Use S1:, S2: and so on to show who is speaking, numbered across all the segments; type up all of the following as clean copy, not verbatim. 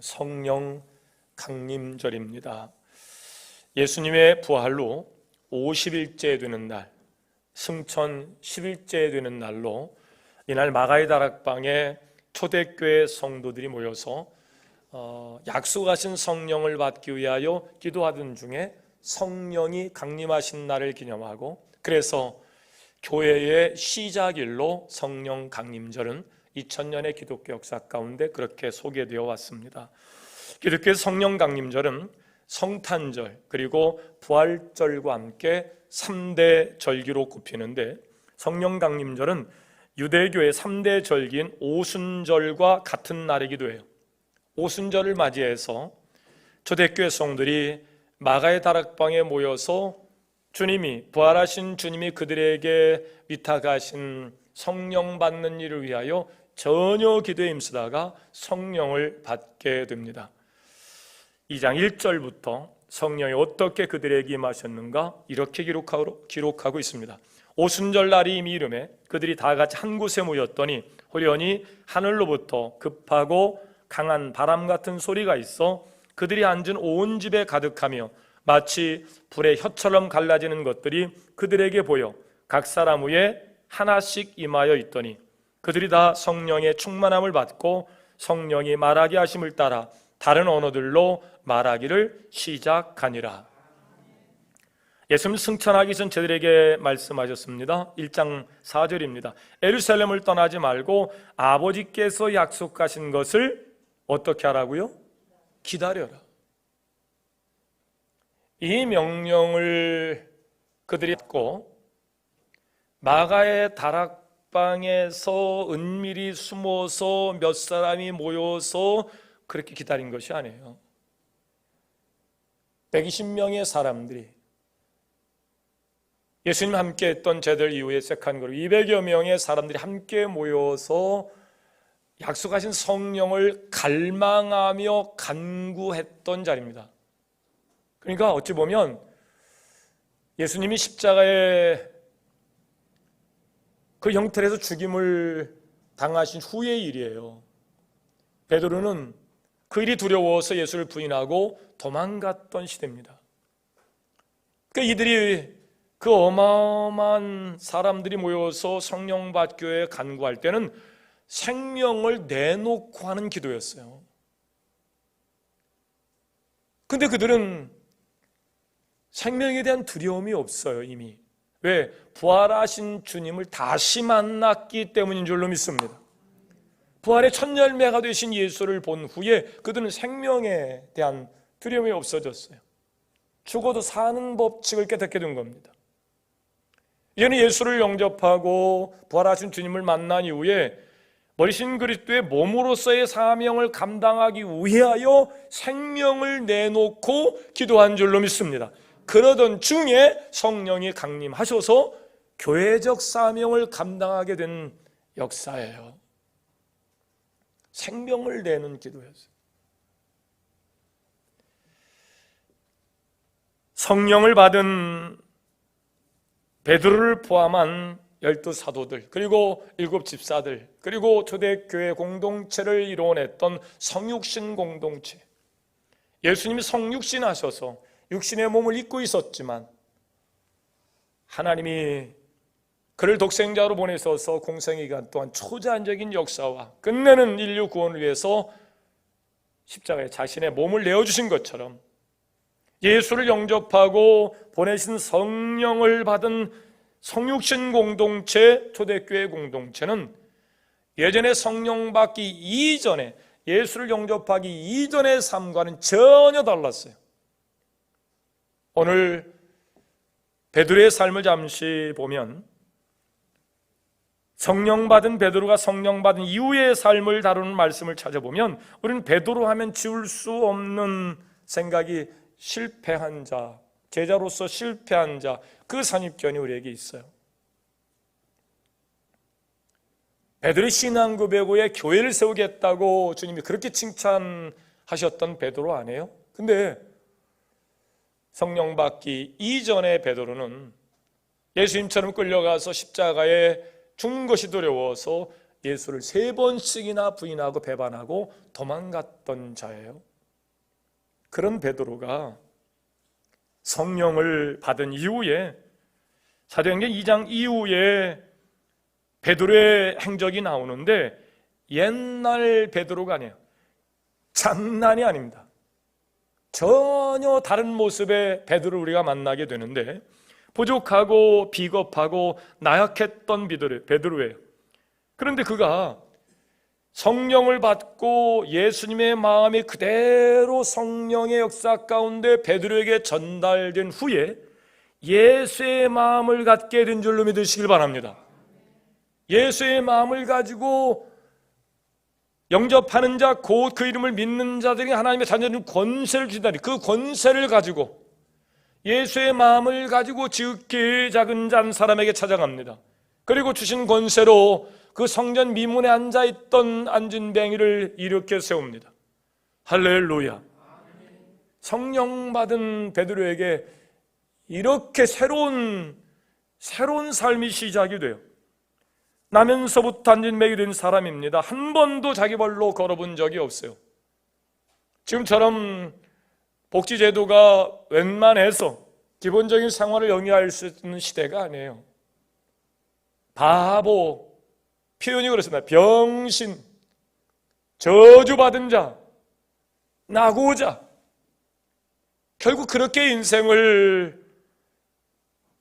S1: 성령 강림절입니다. 예수님의 부활로 50일째 되는 날, 승천 10일째 되는 날로 이날 마가의 다락방에 초대교회 성도들이 모여서 약속하신 성령을 받기 위하여 기도하던 중에 성령이 강림하신 날을 기념하고, 그래서 교회의 시작일로 성령 강림절은 2000년의 기독교 역사 가운데 그렇게 소개되어 왔습니다. 기독교의 성령 강림절은 성탄절 그리고 부활절과 함께 3대 절기로 꼽히는데, 성령 강림절은 유대교의 3대 절기인 오순절과 같은 날이기도 해요. 오순절을 맞이해서 초대교회 성들이 마가의 다락방에 모여서 부활하신 주님이 그들에게 위탁하신 성령 받는 일을 위하여 전혀 기도에 힘쓰다가 성령을 받게 됩니다. 2장 1절부터 성령이 어떻게 그들에게 임하셨는가 이렇게 기록하고 있습니다. 오순절 날이 이미 이름에 그들이 다 같이 한 곳에 모였더니 호련히 하늘로부터 급하고 강한 바람 같은 소리가 있어 그들이 앉은 온 집에 가득하며 마치 불의 혀처럼 갈라지는 것들이 그들에게 보여 각 사람 위에 하나씩 임하여 있더니 그들이 다 성령의 충만함을 받고 성령이 말하게 하심을 따라 다른 언어들로 말하기를 시작하니라. 예수님 승천하기 전 저들에게 말씀하셨습니다. 1장 4절입니다. 예루살렘을 떠나지 말고 아버지께서 약속하신 것을 어떻게 하라고요? 기다려라. 이 명령을 그들이 듣고 마가의 다락방에서 은밀히 숨어서 몇 사람이 모여서 그렇게 기다린 것이 아니에요. 120명의 사람들이 예수님 함께 했던 제들 이후에 색한 그룹 200여 명의 사람들이 함께 모여서 약속하신 성령을 갈망하며 간구했던 자리입니다. 그러니까 어찌 보면 예수님이 십자가에 그 형태에서 죽임을 당하신 후의 일이에요. 베드로는 그 일이 두려워서 예수를 부인하고 도망갔던 시대입니다. 그러니까 이들이 그 어마어마한 사람들이 모여서 성령 받기 위해 간구할 때는 생명을 내놓고 하는 기도였어요. 근데 그들은 생명에 대한 두려움이 없어요. 이미. 왜? 부활하신 주님을 다시 만났기 때문인 줄로 믿습니다. 부활의 첫 열매가 되신 예수를 본 후에 그들은 생명에 대한 두려움이 없어졌어요. 죽어도 사는 법칙을 깨닫게 된 겁니다. 이제는 예수를 영접하고 부활하신 주님을 만난 이후에 머리신 그리스도의 몸으로서의 사명을 감당하기 위하여 생명을 내놓고 기도한 줄로 믿습니다. 그러던 중에 성령이 강림하셔서 교회적 사명을 감당하게 된 역사예요. 생명을 내는 기도였어요. 성령을 받은 베드로를 포함한 12사도들 그리고 7 집사들 그리고 초대교회 공동체를 이루어냈던 성육신 공동체, 예수님이 성육신 하셔서 육신의 몸을 입고 있었지만 하나님이 그를 독생자로 보내셔서 공생의 기간 동안 초자연적인 역사와 끝내는 인류 구원을 위해서 십자가에 자신의 몸을 내어주신 것처럼 예수를 영접하고 보내신 성령을 받은 성육신 공동체, 초대교회 공동체는 예전에 성령 받기 이전에, 예수를 영접하기 이전의 삶과는 전혀 달랐어요. 오늘 베드로의 삶을 잠시 보면 성령 받은 베드로가 성령 받은 이후의 삶을 다루는 말씀을 찾아보면 우리는 베드로 하면 지울 수 없는 생각이 실패한 자, 제자로서 실패한 자, 그 선입견이 우리에게 있어요. 베드로의 신앙 고백 후에 교회를 세우겠다고 주님이 그렇게 칭찬하셨던 베드로 아니에요? 근데 성령 받기 이전의 베드로는 예수님처럼 끌려가서 십자가에 죽는 것이 두려워서 예수를 3번씩이나 부인하고 배반하고 도망갔던 자예요. 그런 베드로가 성령을 받은 이후에 사도행전 2장 이후에 베드로의 행적이 나오는데 옛날 베드로가 아니에요. 장난이 아닙니다. 전혀 다른 모습의 베드로를 우리가 만나게 되는데 부족하고 비겁하고 나약했던 베드로예요. 그런데 그가 성령을 받고 예수님의 마음이 그대로 성령의 역사 가운데 베드로에게 전달된 후에 예수의 마음을 갖게 된 줄로 믿으시길 바랍니다. 예수의 마음을 가지고 영접하는 자, 곧 그 이름을 믿는 자들이 하나님의 자녀들은 권세를 주다니, 그 권세를 가지고 예수의 마음을 가지고 지극히 작은 자 한 사람에게 찾아갑니다. 그리고 주신 권세로 그 성전 미문에 앉아있던 안진뱅이를 일으켜 세웁니다. 할렐루야. 성령 받은 베드로에게 이렇게 새로운 삶이 시작이 돼요. 나면서부터 안진뱅이 된 사람입니다. 한 번도 자기 발로 걸어본 적이 없어요. 지금처럼 복지제도가 웬만해서 기본적인 생활을 영위할 수 있는 시대가 아니에요. 바보, 표현이 그렇습니다. 병신, 저주받은 자, 나고자. 결국 그렇게 인생을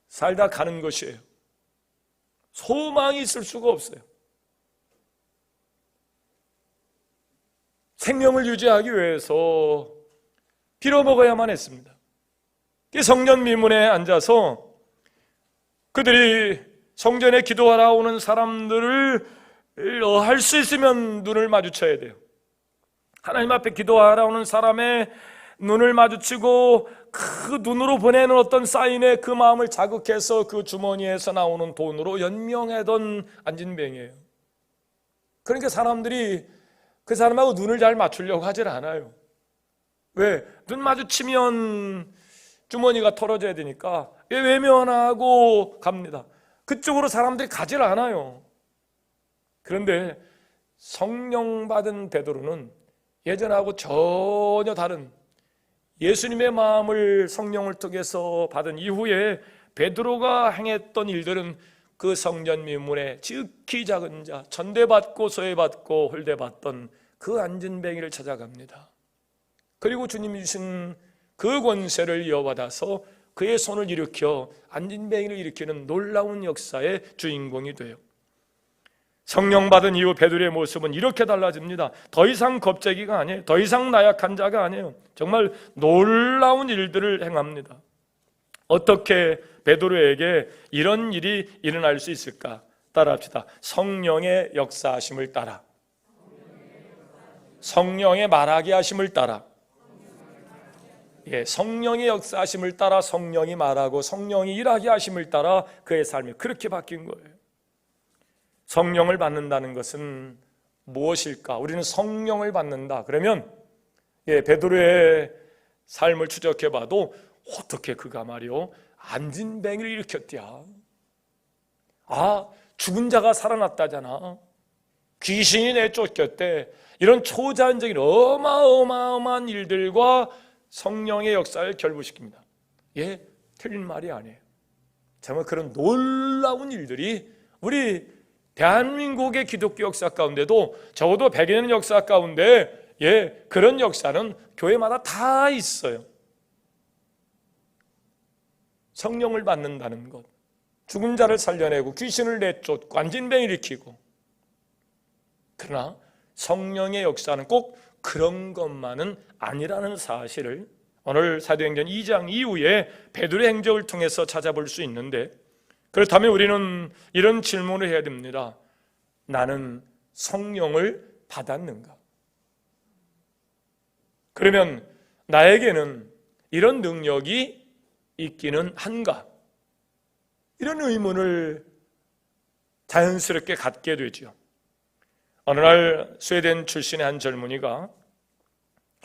S1: 살다 가는 것이에요. 소망이 있을 수가 없어요. 생명을 유지하기 위해서 빌어먹어야만 했습니다. 성전 미문에 앉아서 그들이 성전에 기도하러 오는 사람들을 할 수 있으면 눈을 마주쳐야 돼요. 하나님 앞에 기도하러 오는 사람의 눈을 마주치고 그 눈으로 보내는 어떤 사인에 그 마음을 자극해서 그 주머니에서 나오는 돈으로 연명하던 안진뱅이에요. 그러니까 사람들이 그 사람하고 눈을 잘 맞추려고 하질 않아요. 왜? 눈 마주치면 주머니가 털어져야 되니까 외면하고 갑니다. 그쪽으로 사람들이 가질 않아요. 그런데 성령 받은 베드로는 예전하고 전혀 다른 예수님의 마음을 성령을 통해서 받은 이후에 베드로가 행했던 일들은 그 성전 미문에 지극히 작은 자, 전대받고 소외받고 홀대받던 그 안진뱅이를 찾아갑니다. 그리고 주님이 주신 그 권세를 이어받아서 그의 손을 일으켜 안진뱅이를 일으키는 놀라운 역사의 주인공이 돼요. 성령 받은 이후 베드로의 모습은 이렇게 달라집니다. 더 이상 겁쟁이가 아니에요. 더 이상 나약한 자가 아니에요. 정말 놀라운 일들을 행합니다. 어떻게 베드로에게 이런 일이 일어날 수 있을까? 따라합시다. 성령의 역사하심을 따라, 성령의 말하게 하심을 따라. 성령의 역사하심을 따라 성령이 말하고 성령이 일하게 하심을 따라 그의 삶이 그렇게 바뀐 거예요. 성령을 받는다는 것은 무엇일까? 우리는 성령을 받는다. 그러면 베드로의 삶을 추적해 봐도 어떻게 그가 말이요 안진뱅이를 일으켰대야. 죽은 자가 살아났다잖아. 귀신이 내쫓겼대. 이런 초자연적인 어마어마한 일들과 성령의 역사를 결부시킵니다. 틀린 말이 아니에요. 정말 그런 놀라운 일들이 우리 대한민국의 기독교 역사 가운데도 적어도 100여 년 역사 가운데 그런 역사는 교회마다 다 있어요. 성령을 받는다는 것, 죽은 자를 살려내고 귀신을 내쫓고 안진뱅이를 일으키고, 그러나 성령의 역사는 꼭 그런 것만은 아니라는 사실을 오늘 사도행전 2장 이후에 베드로의 행적을 통해서 찾아볼 수 있는데, 그렇다면 우리는 이런 질문을 해야 됩니다. 나는 성령을 받았는가? 그러면 나에게는 이런 능력이 있기는 한가? 이런 의문을 자연스럽게 갖게 되죠. 어느 날 스웨덴 출신의 한 젊은이가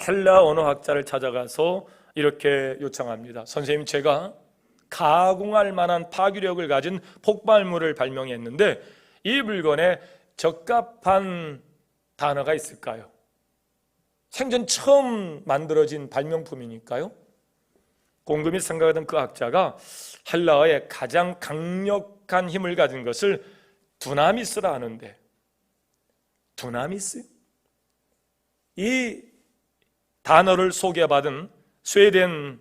S1: 헬라 언어학자를 찾아가서 이렇게 요청합니다. 선생님, 제가 가공할 만한 파괴력을 가진 폭발물을 발명했는데 이 물건에 적합한 단어가 있을까요? 생전 처음 만들어진 발명품이니까요. 곰곰이 생각하던 그 학자가 헬라어의 가장 강력한 힘을 가진 것을 두나미스라 하는데, 두나미스? 이 단어를 소개받은 스웨덴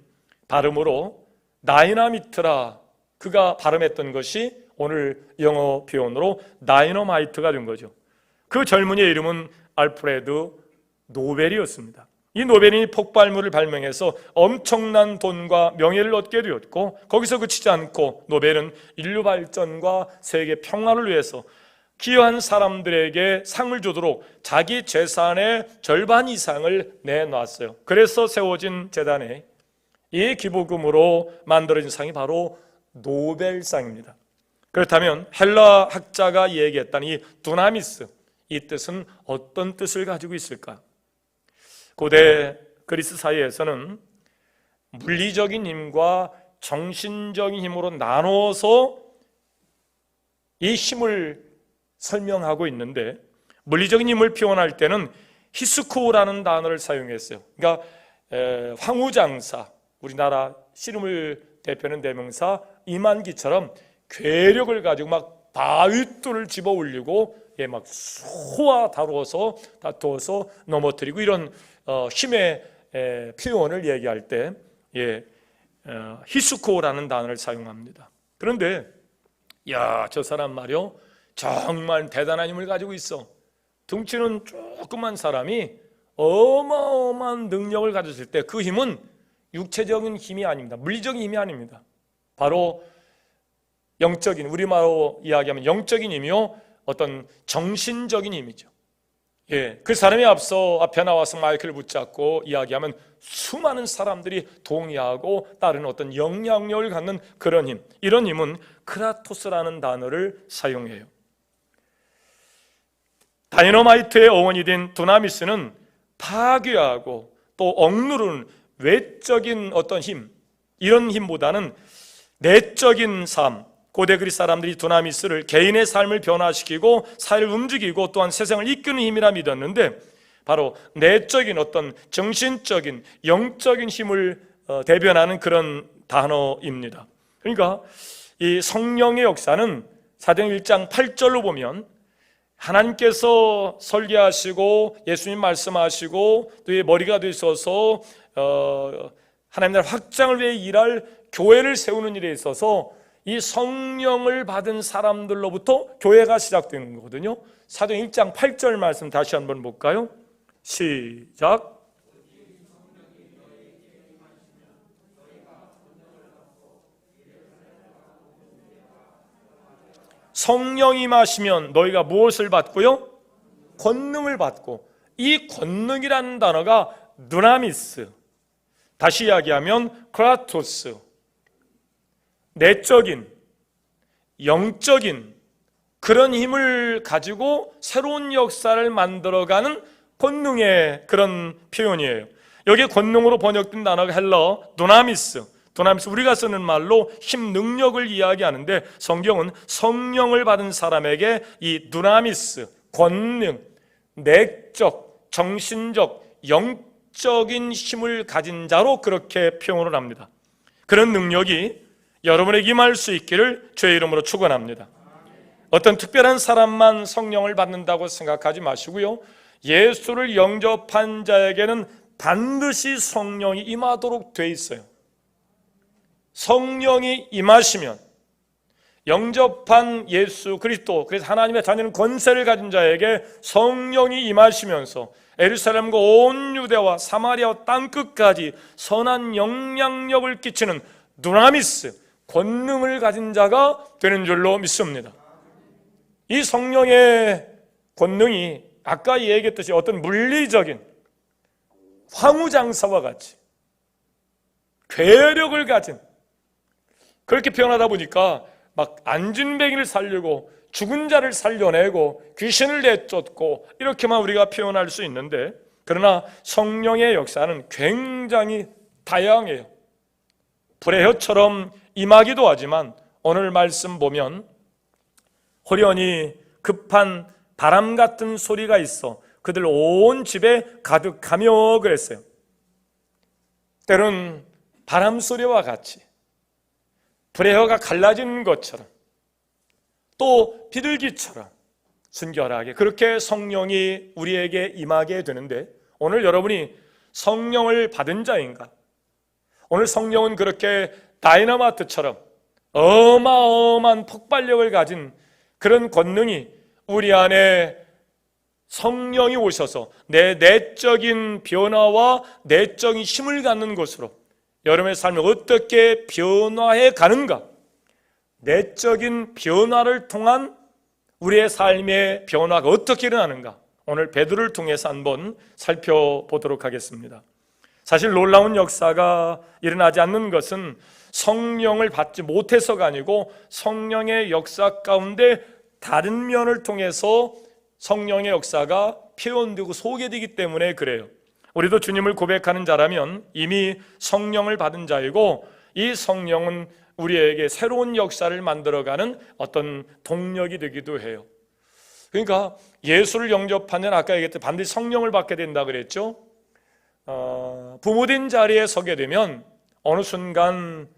S1: 발음으로 다이나미트라 그가 발음했던 것이 오늘 영어 표현으로 다이너마이트가 된 거죠. 그 젊은이의 이름은 알프레드 노벨이었습니다. 이 노벨이 폭발물을 발명해서 엄청난 돈과 명예를 얻게 되었고, 거기서 그치지 않고 노벨은 인류 발전과 세계 평화를 위해서 기여한 사람들에게 상을 주도록 자기 재산의 절반 이상을 내놨어요. 그래서 세워진 재단에 이 기부금으로 만들어진 상이 바로 노벨상입니다. 그렇다면 헬라 학자가 얘기했던 이 두나미스, 이 뜻은 어떤 뜻을 가지고 있을까? 고대 그리스 사회에서는 물리적인 힘과 정신적인 힘으로 나눠서 이 힘을 설명하고 있는데, 물리적인 힘을 표현할 때는 히스코라는 단어를 사용했어요. 그러니까 황후장사, 우리나라 씨름을 대표하는 대명사 이만기처럼 괴력을 가지고 막 바위돌을 집어 올리고 막 소와 다투어서 넘어뜨리고 이런 힘의 표현을 얘기할 때 히스코라는 단어를 사용합니다. 그런데 저 사람 말이요, 정말 대단한 힘을 가지고 있어. 덩치는 조그만 사람이 어마어마한 능력을 가졌을 때 그 힘은 육체적인 힘이 아닙니다. 물리적인 힘이 아닙니다. 바로 영적인, 우리말로 이야기하면 영적인 힘이요, 어떤 정신적인 힘이죠. 그 사람이 앞에 나와서 마이크를 붙잡고 이야기하면 수많은 사람들이 동의하고 따르는 어떤 영향력을 갖는 그런 힘, 이런 힘은 크라토스라는 단어를 사용해요. 다이너마이트의 어원이 된 두나미스는 파괴하고 또 억누르는 외적인 어떤 힘, 이런 힘보다는 내적인 삶, 고대 그리스 사람들이 두나미스를 개인의 삶을 변화시키고 사회를 움직이고 또한 세상을 이끄는 힘이라 믿었는데, 바로 내적인 어떤 정신적인 영적인 힘을 대변하는 그런 단어입니다. 그러니까 이 성령의 역사는 사도행 1장 8절로 보면 하나님께서 설계하시고 예수님 말씀하시고 또 이 머리가 되셔서 하나님 나라 확장을 위해 일할 교회를 세우는 일에 있어서 이 성령을 받은 사람들로부터 교회가 시작되는 거거든요. 사도행 1장 8절 말씀 다시 한번 볼까요? 시작. 성령이 임하시면 너희가 무엇을 받고요? 권능을 받고, 이 권능이라는 단어가 두나미스, 다시 이야기하면 크라토스, 내적인 영적인 그런 힘을 가지고 새로운 역사를 만들어가는 권능의 그런 표현이에요. 여기에 권능으로 번역된 단어가 헬라어 두나미스, 우리가 쓰는 말로 힘, 능력을 이야기하는데, 성경은 성령을 받은 사람에게 이 두나미스, 권능, 내적, 정신적, 영적인 힘을 가진 자로 그렇게 표현을 합니다. 그런 능력이 여러분에게 임할 수 있기를 주의 이름으로 축원합니다. 어떤 특별한 사람만 성령을 받는다고 생각하지 마시고요, 예수를 영접한 자에게는 반드시 성령이 임하도록 돼 있어요. 성령이 임하시면 영접한 예수 그리스도, 그래서 하나님의 자녀는 권세를 가진 자에게 성령이 임하시면서 예루살렘과 온 유대와 사마리아와 땅끝까지 선한 영향력을 끼치는 두나미스, 권능을 가진 자가 되는 줄로 믿습니다. 이 성령의 권능이 아까 얘기했듯이 어떤 물리적인 황후장사와 같이 괴력을 가진, 그렇게 표현하다 보니까 막 안진뱅이를 살리고 죽은 자를 살려내고 귀신을 내쫓고 이렇게만 우리가 표현할 수 있는데, 그러나 성령의 역사는 굉장히 다양해요. 불의 혀처럼 임하기도 하지만 오늘 말씀 보면 호련히 급한 바람 같은 소리가 있어 그들 온 집에 가득하며 그랬어요. 때로는 바람 소리와 같이 불의 갈라지는 것처럼 또 비둘기처럼 순결하게 그렇게 성령이 우리에게 임하게 되는데, 오늘 여러분이 성령을 받은 자인가? 오늘 성령은 그렇게 다이너마이트처럼 어마어마한 폭발력을 가진 그런 권능이 우리 안에 성령이 오셔서 내 내적인 변화와 내적인 힘을 갖는 것으로 여러분의 삶을 어떻게 변화해 가는가? 내적인 변화를 통한 우리의 삶의 변화가 어떻게 일어나는가? 오늘 베드로를 통해서 한번 살펴보도록 하겠습니다. 사실 놀라운 역사가 일어나지 않는 것은 성령을 받지 못해서가 아니고 성령의 역사 가운데 다른 면을 통해서 성령의 역사가 표현되고 소개되기 때문에 그래요. 우리도 주님을 고백하는 자라면 이미 성령을 받은 자이고, 이 성령은 우리에게 새로운 역사를 만들어가는 어떤 동력이 되기도 해요. 그러니까 예수를 영접하면 아까 얘기했듯이 반드시 성령을 받게 된다 그랬죠. 부모된 자리에 서게 되면 어느 순간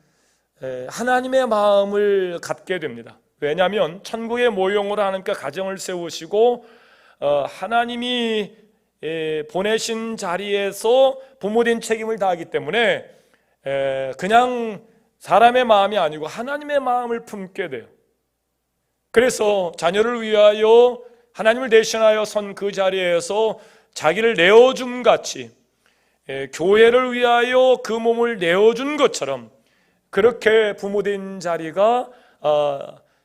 S1: 하나님의 마음을 갖게 됩니다. 왜냐하면 천국의 모형으로 하나님께 가정을 세우시고 하나님이 보내신 자리에서 부모된 책임을 다하기 때문에 그냥 사람의 마음이 아니고 하나님의 마음을 품게 돼요. 그래서 자녀를 위하여 하나님을 대신하여 선 그 자리에서 자기를 내어줌 같이 교회를 위하여 그 몸을 내어준 것처럼 그렇게 부모된 자리가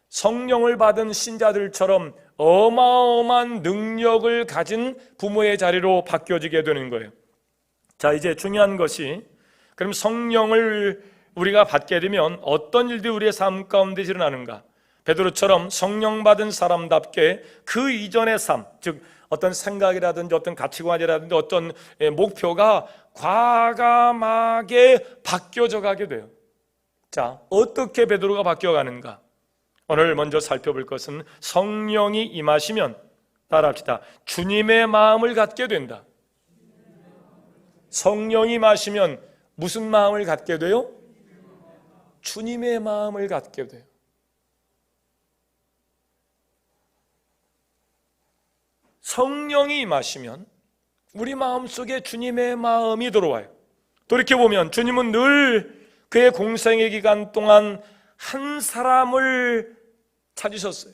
S1: 성령을 받은 신자들처럼 어마어마한 능력을 가진 부모의 자리로 바뀌어지게 되는 거예요. 자, 이제 중요한 것이, 그럼 성령을 우리가 받게 되면 어떤 일들이 우리의 삶 가운데 일어나는가? 베드로처럼 성령 받은 사람답게 그 이전의 삶, 즉 어떤 생각이라든지 어떤 가치관이라든지 어떤 목표가 과감하게 바뀌어져 가게 돼요. 자, 어떻게 베드로가 바뀌어가는가? 오늘 먼저 살펴볼 것은 성령이 임하시면, 따라합시다, 주님의 마음을 갖게 된다. 성령이 임하시면 무슨 마음을 갖게 돼요? 주님의 마음을 갖게 돼요. 성령이 임하시면 우리 마음속에 주님의 마음이 들어와요. 돌이켜보면 주님은 늘 그의 공생의 기간 동안 한 사람을 찾으셨어요.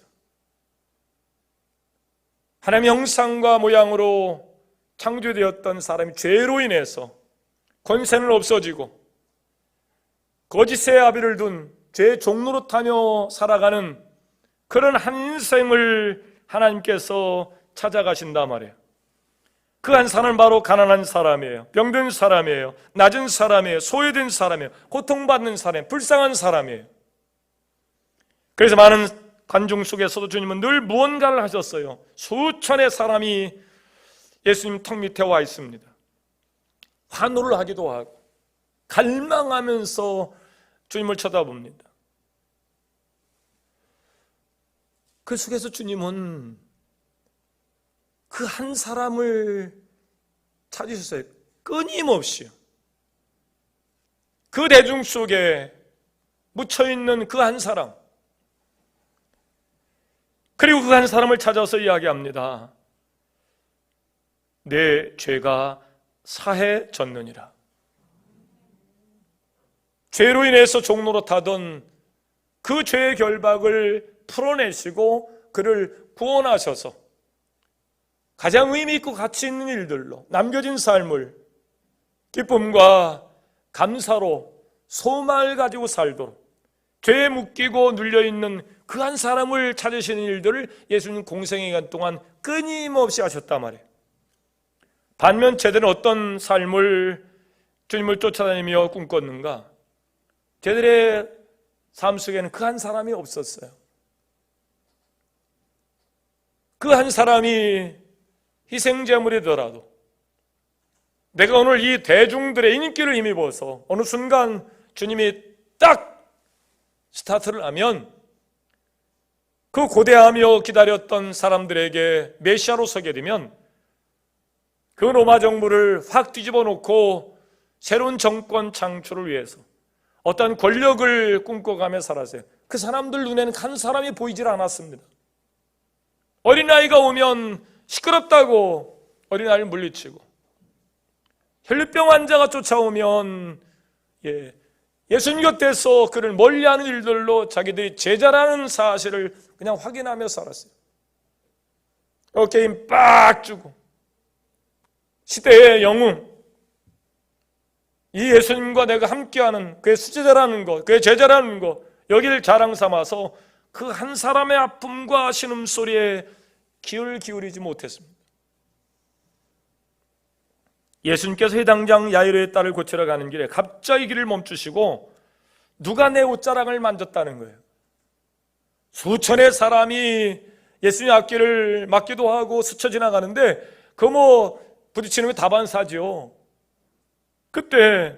S1: 하나님의 형상과 모양으로 창조되었던 사람이 죄로 인해서 권세는 없어지고 거짓의 아비를 둔 죄의 종로로 타며 살아가는 그런 한 인생을 하나님께서 찾아가신단 말이에요. 그 한 사람은 바로 가난한 사람이에요. 병든 사람이에요. 낮은 사람이에요. 소외된 사람이에요. 고통받는 사람이에요. 불쌍한 사람이에요. 그래서 많은 관중 속에서도 주님은 늘 무언가를 하셨어요. 수천의 사람이 예수님 턱 밑에 와 있습니다. 환호를 하기도 하고 갈망하면서 주님을 쳐다봅니다. 그 속에서 주님은 그 한 사람을 찾으셨어요. 끊임없이요. 그 대중 속에 묻혀있는 그 한 사람, 그리고 그 한 사람을 찾아서 이야기합니다. 내 죄가 사해졌느니라. 죄로 인해서 종로로 타던 그 죄의 결박을 풀어내시고 그를 구원하셔서 가장 의미 있고 가치 있는 일들로 남겨진 삶을 기쁨과 감사로 소망을 가지고 살도록 죄에 묶이고 눌려있는 그 한 사람을 찾으시는 일들을 예수님 공생의 기간 동안 끊임없이 하셨단 말이에요. 반면 제들은 어떤 삶을 주님을 쫓아다니며 꿈꿨는가? 제들의 삶 속에는 그 한 사람이 없었어요. 그 한 사람이 희생제물이더라도 내가 오늘 이 대중들의 인기를 힘입어서 어느 순간 주님이 딱 스타트를 하면 그 고대하며 기다렸던 사람들에게 메시아로 서게 되면 그 로마 정부를 확 뒤집어 놓고 새로운 정권 창출을 위해서 어떤 권력을 꿈꿔가며 살았어요. 그 사람들 눈에는 한 사람이 보이질 않았습니다. 어린아이가 오면 시끄럽다고 어린아이를 물리치고, 혈류병 환자가 쫓아오면 예수님 곁에서 그를 멀리하는 일들로 자기들이 제자라는 사실을 그냥 확인하며 살았어요. 어깨 힘 빡 주고 시대의 영웅, 이 예수님과 내가 함께하는 그의 수제자라는 것, 그의 제자라는 것, 여기를 자랑 삼아서 그 한 사람의 아픔과 신음소리에 귀를 기울이지 못했습니다. 예수님께서 해당장 야이로의 딸을 고치러 가는 길에 갑자기 길을 멈추시고 누가 내 옷자락을 만졌다는 거예요. 수천의 사람이 예수님 앞길을 막기도 하고 스쳐 지나가는데 그 부딪히는 게 다반사죠. 그때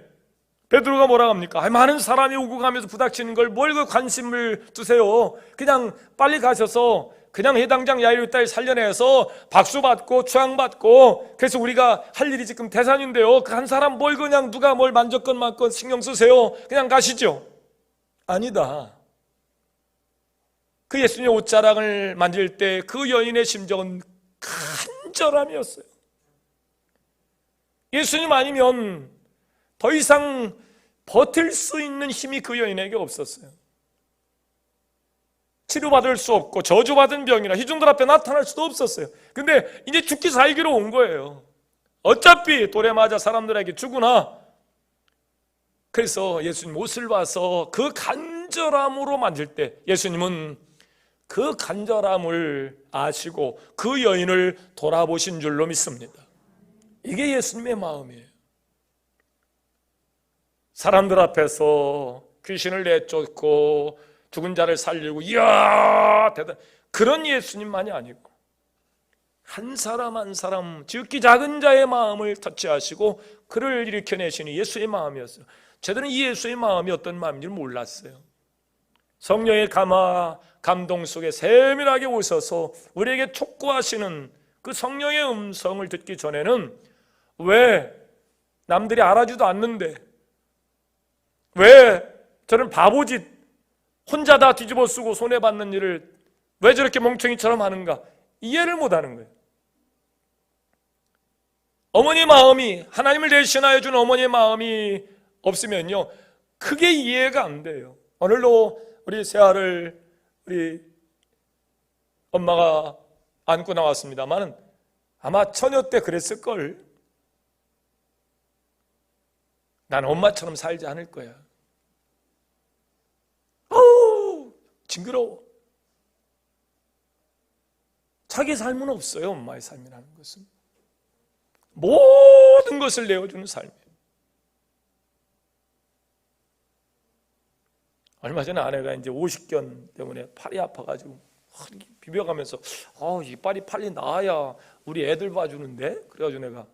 S1: 베드로가 뭐라고 합니까? 많은 사람이 오고 가면서 부닥치는 걸 뭘 그 관심을 두세요. 그냥 빨리 가셔서 그냥 해당장 야이로의 딸 살려내서 박수 받고 추앙 받고, 그래서 우리가 할 일이 지금 대산인데요. 그 한 사람 뭘 그냥 누가 뭘 만졌건 맞건 신경 쓰세요. 그냥 가시죠. 아니다. 그 예수님의 옷자락을 만질 때 그 여인의 심정은 간절함이었어요. 예수님 아니면 더 이상 버틸 수 있는 힘이 그 여인에게 없었어요. 치료받을 수 없고 저주받은 병이라 희중들 앞에 나타날 수도 없었어요. 근데 이제 죽기 살기로 온 거예요. 어차피 돌에 맞아 사람들에게 죽으나. 그래서 예수님 옷을 봐서 그 간절함으로 만질 때 예수님은 그 간절함을 아시고 그 여인을 돌아보신 줄로 믿습니다. 이게 예수님의 마음이에요. 사람들 앞에서 귀신을 내쫓고 죽은 자를 살리고 이야 대단, 그런 예수님만이 아니고 한 사람 한 사람 지극히 작은 자의 마음을 터치하시고 그를 일으켜내시는 예수의 마음이었어요. 저들은 이 예수의 마음이 어떤 마음인지 몰랐어요. 성령의 감동 속에 세밀하게 오셔서 우리에게 촉구하시는 그 성령의 음성을 듣기 전에는 왜 남들이 알아주도 않는데 왜 저는 바보짓 혼자 다 뒤집어 쓰고 손해받는 일을 왜 저렇게 멍청이처럼 하는가 이해를 못하는 거예요. 어머니의 마음이, 하나님을 대신하여 준 어머니의 마음이 없으면요 크게 이해가 안 돼요. 오늘도 우리 새아를 우리 엄마가 안고 나왔습니다만 아마 처녀 때 그랬을걸. 난 엄마처럼 살지 않을 거야. 어우 징그러워. 자기 삶은 없어요. 엄마의 삶이라는 것은 모든 것을 내어주는 삶이에요. 얼마 전에 아내가 이제 오십견 때문에 팔이 아파가지고 비벼가면서 이 팔이 나아야 우리 애들 봐주는데. 그래가지고 내가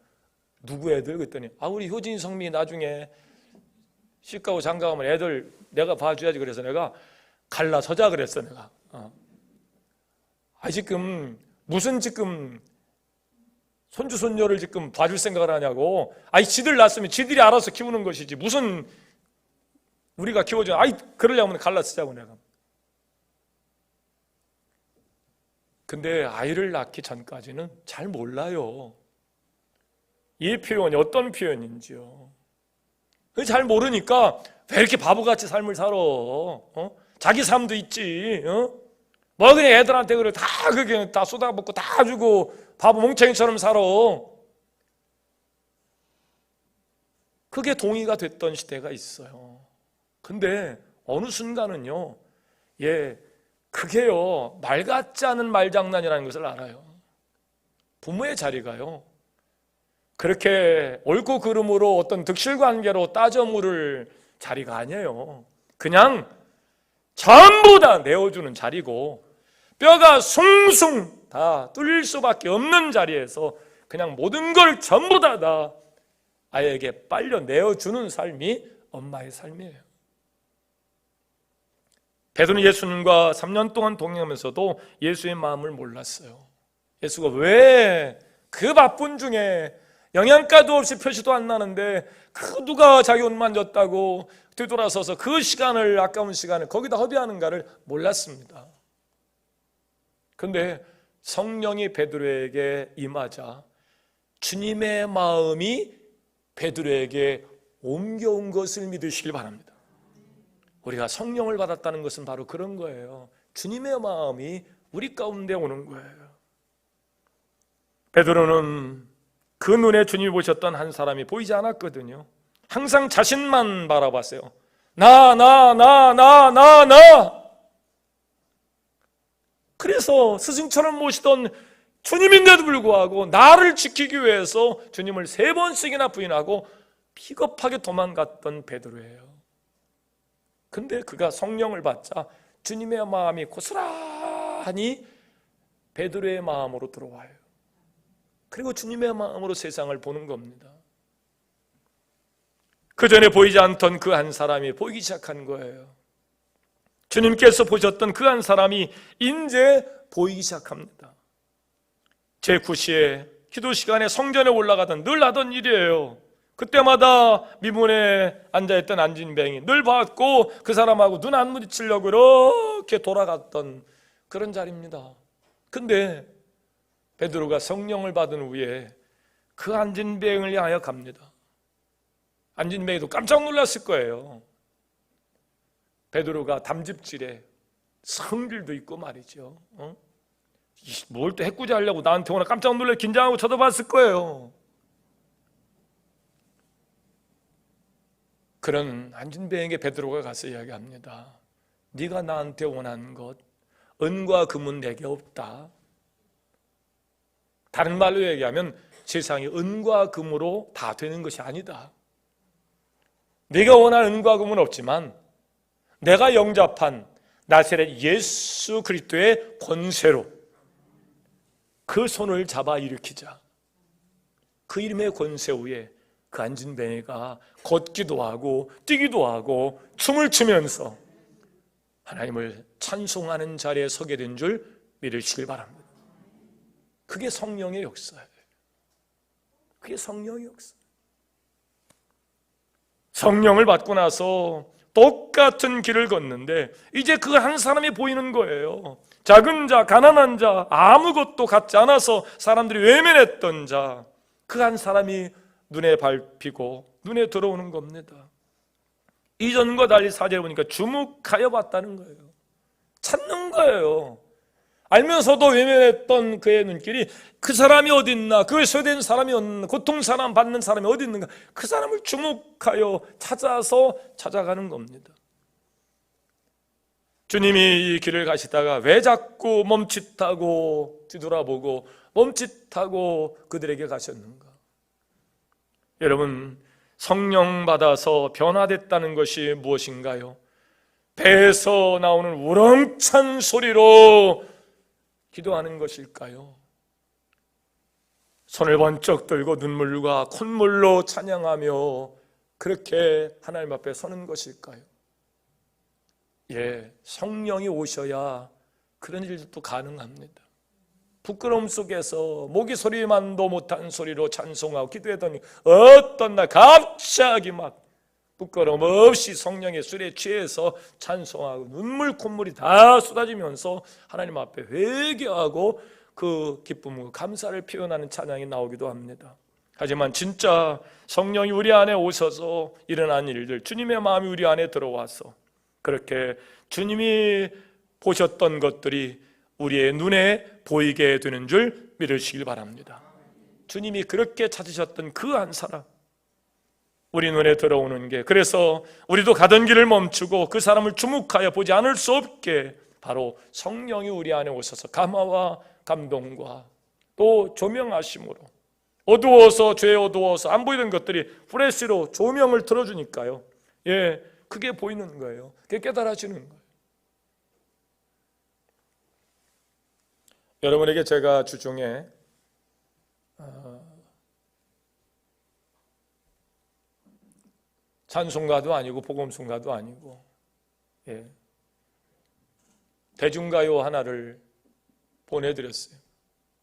S1: 누구 애들? 그랬더니 우리 효진이 성민이 나중에 시가고 장가가면 애들 내가 봐줘야지. 그래서 내가 갈라서자 그랬어. 내가 지금 무슨 지금 손주 손녀를 지금 봐줄 생각을 하냐고. 지들 낳았으면 지들이 알아서 키우는 것이지 무슨 우리가 키워줘. 그러려면 갈라쓰자고 내가. 근데 아이를 낳기 전까지는 잘 몰라요. 이 표현이 어떤 표현인지요. 잘 모르니까 왜 이렇게 바보같이 삶을 살아? 자기 삶도 있지. 뭐 그냥 애들한테 그래 다 쏟아붓고 다 주고 바보 멍청이처럼 살아. 그게 동의가 됐던 시대가 있어요. 근데 어느 순간은요, 그게요 말 같지 않은 말장난이라는 것을 알아요. 부모의 자리가요 그렇게 옳고 그름으로 어떤 득실관계로 따져 물을 자리가 아니에요. 그냥 전부 다 내어주는 자리고 뼈가 숭숭 다 뚫릴 수밖에 없는 자리에서 그냥 모든 걸 전부 다 아이에게 빨려 내어주는 삶이 엄마의 삶이에요. 베드로는 예수님과 3년 동안 동행하면서도 예수의 마음을 몰랐어요. 예수가 왜 그 바쁜 중에 영양가도 없이 표시도 안 나는데 그 누가 자기 옷 만졌다고 뒤돌아서서 그 시간을, 아까운 시간을 거기다 허비하는가를 몰랐습니다. 그런데 성령이 베드로에게 임하자 주님의 마음이 베드로에게 옮겨온 것을 믿으시길 바랍니다. 우리가 성령을 받았다는 것은 바로 그런 거예요. 주님의 마음이 우리 가운데 오는 거예요. 베드로는 그 눈에 주님이 보셨던 한 사람이 보이지 않았거든요. 항상 자신만 바라봤어요. 나. 그래서 스승처럼 모시던 주님인데도 불구하고 나를 지키기 위해서 주님을 3번씩이나 부인하고 비겁하게 도망갔던 베드로예요. 근데 그가 성령을 받자 주님의 마음이 고스란히 베드로의 마음으로 들어와요. 그리고 주님의 마음으로 세상을 보는 겁니다. 그 전에 보이지 않던 그 한 사람이 보이기 시작한 거예요. 주님께서 보셨던 그 한 사람이 이제 보이기 시작합니다. 제9시에 기도 시간에 성전에 올라가던 늘 하던 일이에요. 그때마다 미문에 앉아있던 안진뱅이 늘 봤고 그 사람하고 눈 안 부딪히려고 이렇게 돌아갔던 그런 자리입니다. 근데 베드로가 성령을 받은 후에 그 안진뱅이를 향하여 갑니다. 안진뱅이도 깜짝 놀랐을 거예요. 베드로가 담즙질에 성질도 있고 말이죠. 뭘 또 해꾸지 하려고 나한테 오나 깜짝 놀래 긴장하고 쳐다봤을 거예요. 그런 안진뱅에게 베드로가 가서 이야기합니다. 네가 나한테 원하는 것 은과 금은 내게 없다. 다른 말로 얘기하면 세상이 은과 금으로 다 되는 것이 아니다. 네가 원하는 은과 금은 없지만 내가 영접한 나사렛 예수 그리스도의 권세로 그 손을 잡아 일으키자. 그 이름의 권세 위에 그 안진뱅이가 걷기도 하고 뛰기도 하고 춤을 추면서 하나님을 찬송하는 자리에 서게 된 줄 믿으시길 바랍니다. 그게 성령의 역사예요. 그게 성령의 역사. 성령을 받고 나서 똑같은 길을 걷는데 이제 그 한 사람이 보이는 거예요. 작은 자, 가난한 자, 아무것도 갖지 않아서 사람들이 외면했던 자, 그 한 사람이 눈에 밟히고 눈에 들어오는 겁니다. 이전과 달리 사제를 보니까 주목하여 봤다는 거예요. 찾는 거예요. 알면서도 외면했던 그의 눈길이 그 사람이 어디 있나, 그 소외된 사람이 어디 있나, 고통사람 받는 사람이 어디 있는가, 그 사람을 주목하여 찾아서 찾아가는 겁니다. 주님이 이 길을 가시다가 왜 자꾸 멈칫하고 뒤돌아보고 멈칫하고 그들에게 가셨는가? 여러분, 성령 받아서 변화됐다는 것이 무엇인가요? 배에서 나오는 우렁찬 소리로 기도하는 것일까요? 손을 번쩍 들고 눈물과 콧물로 찬양하며 그렇게 하나님 앞에 서는 것일까요? 예, 성령이 오셔야 그런 일도 가능합니다. 부끄러움 속에서 모기 소리만도 못한 소리로 찬송하고 기도했더니 어떤 날 갑자기 막 부끄러움 없이 성령의 술에 취해서 찬송하고 눈물 콧물이 다 쏟아지면서 하나님 앞에 회개하고 그 기쁨과 감사를 표현하는 찬양이 나오기도 합니다. 하지만 진짜 성령이 우리 안에 오셔서 일어난 일들, 주님의 마음이 우리 안에 들어와서 그렇게 주님이 보셨던 것들이 우리의 눈에 보이게 되는 줄 믿으시길 바랍니다. 주님이 그렇게 찾으셨던 그 한 사람, 우리 눈에 들어오는 게, 그래서 우리도 가던 길을 멈추고 그 사람을 주목하여 보지 않을 수 없게 바로 성령이 우리 안에 오셔서 감화와 감동과 또 조명하심으로 어두워서, 죄에 어두워서 안 보이던 것들이 프레시로 조명을 들어주니까요. 예, 그게 보이는 거예요. 그게 깨달아지는 거예요. 여러분에게 제가 주중에 찬송가도 아니고 복음송가도 아니고, 예, 대중가요 하나를 보내드렸어요.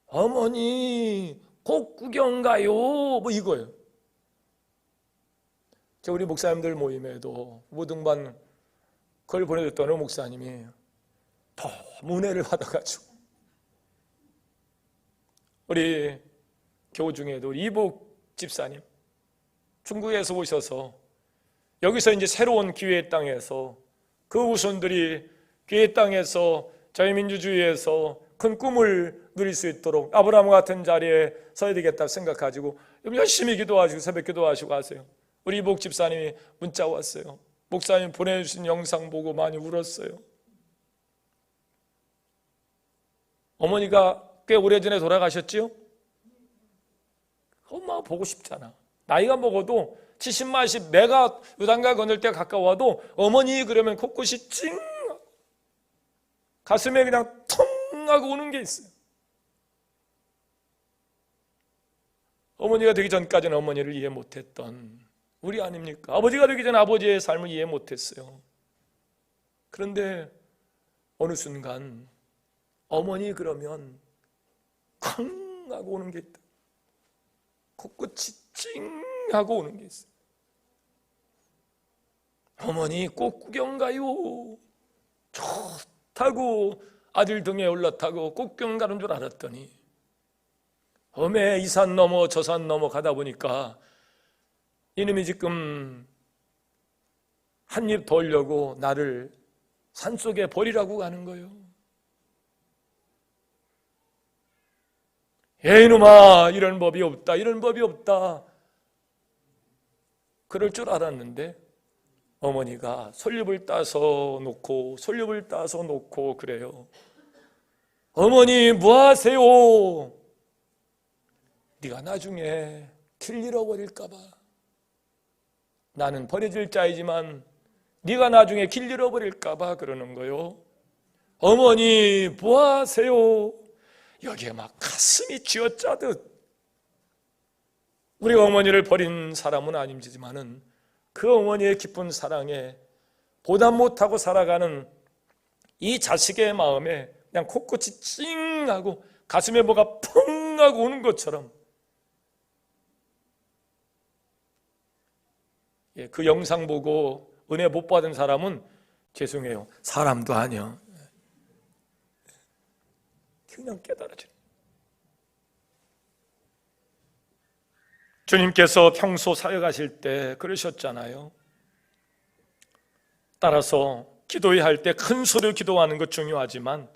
S1: 어머니 꼭 구경 가요, 뭐 이거예요. 우리 목사님들 모임에도 무등반 그걸 보내줬던 어느 목사님이 너무 은혜를 받아가지고 우리 교우 중에도 우리 이복 집사님 중국에서 오셔서 여기서 이제 새로운 기회의 땅에서 그 후손들이 기회의 땅에서 자유민주주의에서 큰 꿈을 누릴 수 있도록 아브라함 같은 자리에 서야 되겠다 생각가지고 열심히 기도하시고 새벽 기도하시고 하세요. 우리 이복 집사님이 문자 왔어요. 목사님 보내주신 영상 보고 많이 울었어요. 어머니가 꽤 오래전에 돌아가셨지요? 엄마가 보고 싶잖아. 나이가 먹어도 70, 80 내가 요단가 건널 때가 가까워도 어머니 그러면 코끝이 찡 가슴에 그냥 텅 하고 오는 게 있어요. 어머니가 되기 전까지는 어머니를 이해 못했던 우리 아닙니까? 아버지가 되기 전에 아버지의 삶을 이해 못했어요. 그런데 어느 순간 어머니 그러면 쾅 하고 오는 게 있다. 코끝이 찡 하고 오는 게 있어요. 어머니 꼭 구경 가요. 좋다고 아들 등에 올라타고 꼭 구경 가는 줄 알았더니 어메 이 산 넘어 저 산 넘어 가다 보니까 이놈이 지금 한 입 더 오려고 나를 산속에 버리라고 가는 거예요. 이놈아 이런 법이 없다, 이런 법이 없다. 그럴 줄 알았는데 어머니가 솔잎을 따서 놓고 솔잎을 따서 놓고 그래요. 어머니 뭐 하세요? 네가 나중에 길 잃어버릴까 봐. 나는 버려질 자이지만 네가 나중에 길 잃어버릴까 봐 그러는 거요. 어머니 뭐 하세요? 여기에 막 가슴이 쥐어짜듯. 우리 어머니를 버린 사람은 아니지만은 그 어머니의 깊은 사랑에 보답 못하고 살아가는 이 자식의 마음에 그냥 코끝이 찡 하고 가슴에 뭐가 펑 하고 오는 것처럼 그 영상 보고 은혜 못 받은 사람은 죄송해요. 사람도 아니야. 그냥 깨달아져요. 주님께서 평소 사역하실 때 그러셨잖아요. 따라서 기도해야 할 때 큰 소리로 기도하는 것 중요하지만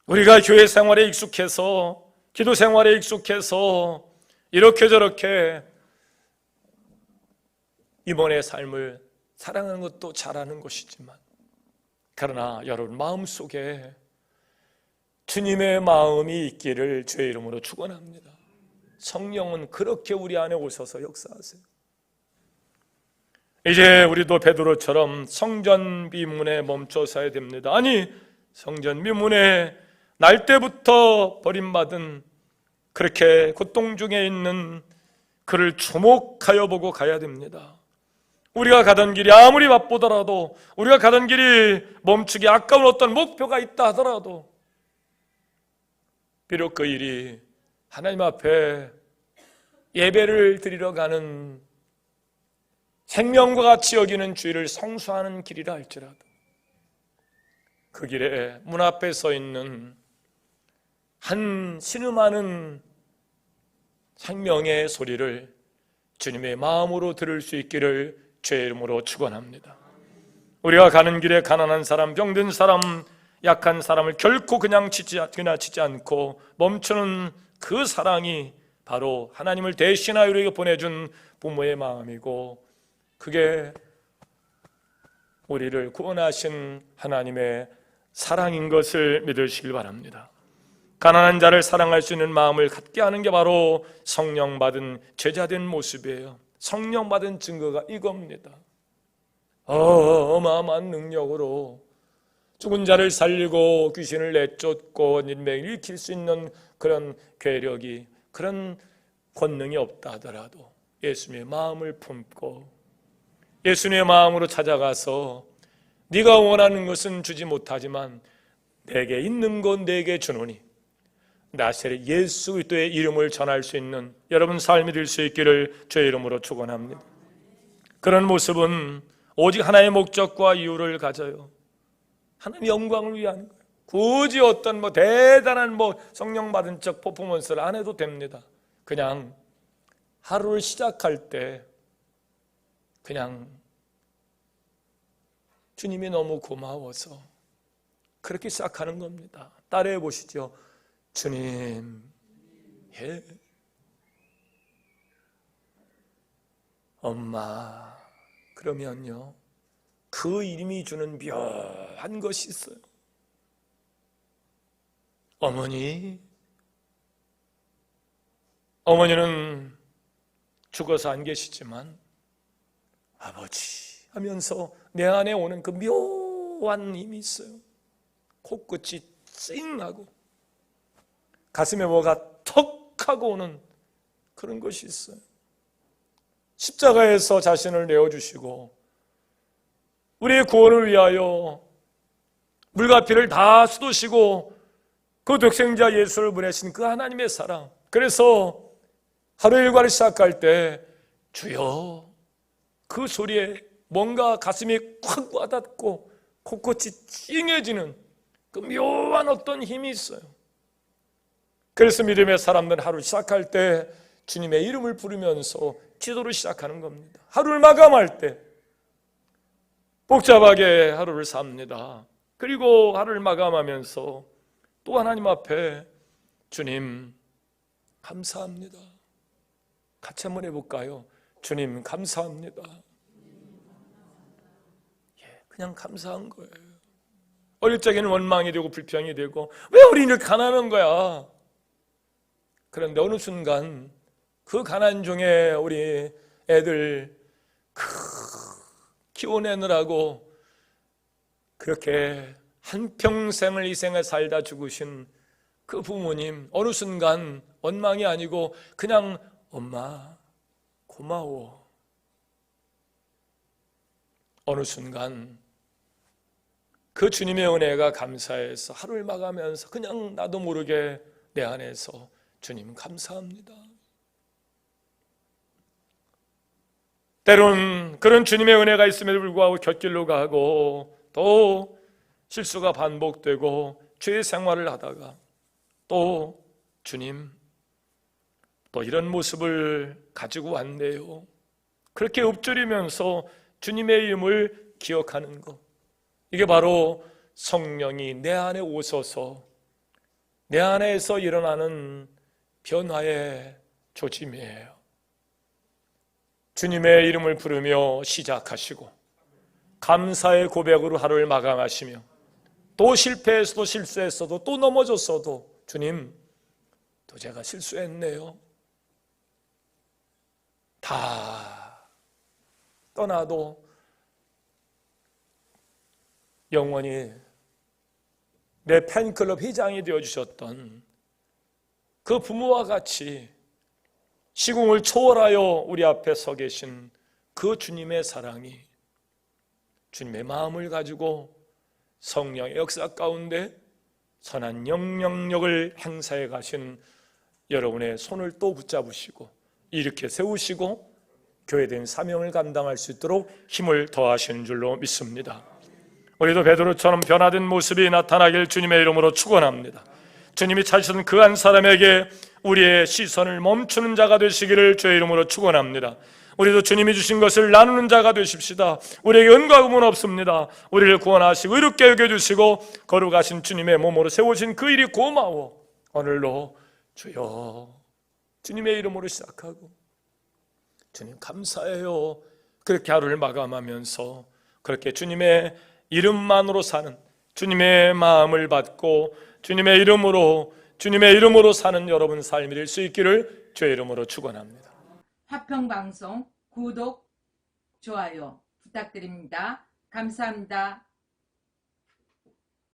S1: 우리가 교회 생활에 익숙해서 기도 생활에 익숙해서 이렇게 저렇게 이번의 삶을 사랑하는 것도 잘하는 것이지만 그러나 여러분 마음속에 주님의 마음이 있기를 주의 이름으로 축원합니다. 성령은 그렇게 우리 안에 오셔서 역사하세요. 이제 우리도 베드로처럼 성전 비문에 멈춰 서야 됩니다. 아니 성전 비문에 날 때부터 버림받은 그렇게 고통 중에 있는 그를 주목하여 보고 가야 됩니다. 우리가 가던 길이 아무리 바쁘더라도 우리가 가던 길이 멈추기 아까운 어떤 목표가 있다 하더라도 비록 그 일이 하나님 앞에 예배를 드리러 가는 생명과 같이 여기는 주의를 성수하는 길이라 할지라도 그 길에 문 앞에 서 있는 한 신음하는 생명의 소리를 주님의 마음으로 들을 수 있기를 주의 이름으로 축원합니다. 우리가 가는 길에 가난한 사람, 병든 사람, 약한 사람을 결코 그냥 지나치지 않고 멈추는 그 사랑이 바로 하나님을 대신하여 우리에게 보내준 부모의 마음이고 그게 우리를 구원하신 하나님의 사랑인 것을 믿으시길 바랍니다. 가난한 자를 사랑할 수 있는 마음을 갖게 하는 게 바로 성령 받은 제자된 모습이에요. 성령 받은 증거가 이겁니다. 어마어마한 능력으로 죽은 자를 살리고 귀신을 내쫓고 인명을 일으킬 수 있는 그런 괴력이 그런 권능이 없다 하더라도 예수님의 마음을 품고 예수님의 마음으로 찾아가서 네가 원하는 것은 주지 못하지만 내게 있는 것 내게 주노니 나사렛 예수 그리스도의 이름을 전할 수 있는 여러분 삶이 될 수 있기를 주의 이름으로 축원합니다. 그런 모습은 오직 하나의 목적과 이유를 가져요. 하나님의 영광을 위한 거예요. 굳이 어떤 대단한 성령 받은 척 퍼포먼스를 안 해도 됩니다. 그냥 하루를 시작할 때 그냥 주님이 너무 고마워서 그렇게 시작하는 겁니다. 따라해 보시죠. 주님, 예. 엄마, 그러면요, 그 이름이 주는 묘한 것이 있어요. 어머니는 죽어서 안 계시지만 아버지 하면서 내 안에 오는 그 묘한 힘이 있어요. 코끝이 찡하고 가슴에 뭐가 턱 하고 오는 그런 것이 있어요. 십자가에서 자신을 내어주시고 우리의 구원을 위하여 물과 피를 다 쏟으시고 그 독생자 예수를 보내신 그 하나님의 사랑. 그래서 하루 일과를 시작할 때 주여, 그 소리에 뭔가 가슴이 콱 와닿고 코끝이 찡해지는 그 묘한 어떤 힘이 있어요. 그래서 믿음의 사람들은 하루 시작할 때 주님의 이름을 부르면서 기도를 시작하는 겁니다. 하루를 마감할 때 복잡하게 하루를 삽니다. 그리고 하루를 마감하면서 또 하나님 앞에 주님 감사합니다. 같이 한번 해볼까요? 주님 감사합니다. 그냥 감사한 거예요. 어릴 적에는 원망이 되고 불평이 되고 왜 우리 이렇게 가난한 거야? 그런데 어느 순간 그 가난 중에 우리 애들 키워내느라고 그렇게 한평생을 희생해 살다 죽으신 그 부모님, 어느 순간 원망이 아니고 그냥 엄마 고마워. 어느 순간 그 주님의 은혜가 감사해서 하루를 마감하면서 그냥 나도 모르게 내 안에서 주님 감사합니다. 때론 그런 주님의 은혜가 있음에도 불구하고 곁길로 가고 또 실수가 반복되고 죄의 생활을 하다가 또 주님 또 이런 모습을 가지고 왔네요. 그렇게 읊조리면서 주님의 이름을 기억하는 것, 이게 바로 성령이 내 안에 오셔서 내 안에서 일어나는 변화의 조짐이에요. 주님의 이름을 부르며 시작하시고 감사의 고백으로 하루를 마감하시며 또 실패했어도 실수했어도 또 넘어졌어도 주님 또 제가 실수했네요. 다 떠나도 영원히 내 팬클럽 회장이 되어주셨던 그 부모와 같이 시공을 초월하여 우리 앞에 서 계신 그 주님의 사랑이 주님의 마음을 가지고 성령의 역사 가운데 선한 영향력을 행사해 가신 여러분의 손을 또 붙잡으시고 이렇게 세우시고 교회된 사명을 감당할 수 있도록 힘을 더하시는 줄로 믿습니다. 우리도 베드로처럼 변화된 모습이 나타나길 주님의 이름으로 축원합니다. 주님이 찾으신 그 한 사람에게 우리의 시선을 멈추는 자가 되시기를 주의 이름으로 축원합니다. 우리도 주님이 주신 것을 나누는 자가 되십시다. 우리에게 은과 금은 없습니다. 우리를 구원하시고 이롭게 여겨주시고 거룩하신 주님의 몸으로 세우신 그 일이 고마워. 오늘로 주여 주님의 이름으로 시작하고 주님 감사해요. 그렇게 하루를 마감하면서 그렇게 주님의 이름만으로 사는, 주님의 마음을 받고 주님의 이름으로 사는 여러분 삶이 될 수 있기를 주의 이름으로 축원합니다.
S2: 화평방송 구독, 좋아요 부탁드립니다. 감사합니다.